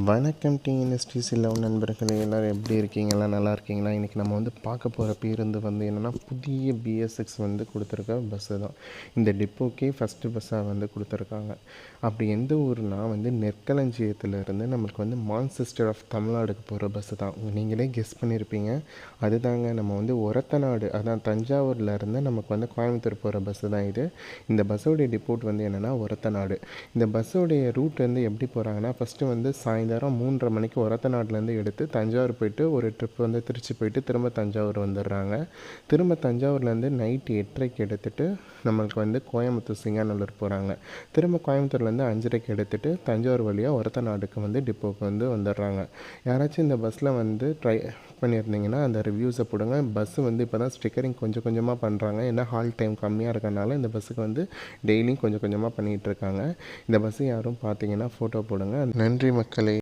வணக்கம் TNSTC love நண்பர்களே, எல்லோரும் எப்படி இருக்கீங்க? எல்லாம் நல்லா இருக்கீங்களா? இன்றைக்கி நம்ம பார்க்க போகிற பேருந்து என்னென்னா புதிய BS6 கொடுத்துருக்க பஸ்ஸு தான். இந்த டிப்போக்கே ஃபஸ்ட்டு பஸ்ஸாக கொடுத்துருக்காங்க. அப்படி எந்த ஊர்னா நெற்களஞ்சியத்துலேருந்து நம்மளுக்கு மான்செஸ்டர் ஆஃப் தமிழ்நாடுக்கு போகிற பஸ்ஸு தான். நீங்களே கெஸ் பண்ணியிருப்பீங்க, அதுதாங்க நம்ம ஒரத்தநாடு, அதான் தஞ்சாவூர்லேருந்து நமக்கு கோயம்புத்தூர் போகிற பஸ்ஸு தான் இது. இந்த பஸ்ஸோடைய டிப்போட் என்னென்னா ஒரத்தநாடு. இந்த பஸ்ஸோடைய ரூட் எப்படி போகிறாங்கன்னா, ஃபஸ்ட்டு சாயந்தரம் 3:30 மணிக்கு ஒரத்தநாட்டிலேருந்து எடுத்து தஞ்சாவூர் போயிட்டு ஒரு ட்ரிப் திருச்சி போயிட்டு திரும்ப தஞ்சாவூர் வந்துடுறாங்க. திரும்ப தஞ்சாவூர்லேருந்து நைட்டு 8:30க்கு எடுத்துகிட்டு நம்மளுக்கு கோயம்புத்தூர் சிங்காநல்லூர் போகிறாங்க. திரும்ப கோயம்புத்தூர்லேருந்து 5:30க்கு எடுத்துகிட்டு தஞ்சாவூர் வழியாக ஒரத்தநாடுக்கு டிப்போக்கு வந்துடுறாங்க. யாராச்சும் இந்த பஸ்ஸில் ட்ரை பண்ணியிருந்தீங்கன்னா அந்த ரிவ்யூஸை போடுங்க. பஸ்ஸு இப்போ தான் ஸ்டிக்கரிங் கொஞ்சம் கொஞ்சமாக பண்ணுறாங்க. ஏன்னா ஹால் டைம் கம்மியாக இருக்கனால இந்த பஸ்ஸுக்கு டெய்லியும் கொஞ்சம் கொஞ்சமாக பண்ணிகிட்ருக்காங்க. இந்த பஸ்ஸு யாரும் பார்த்தீங்கன்னா ஃபோட்டோ போடுங்க. நன்றி மக்களே.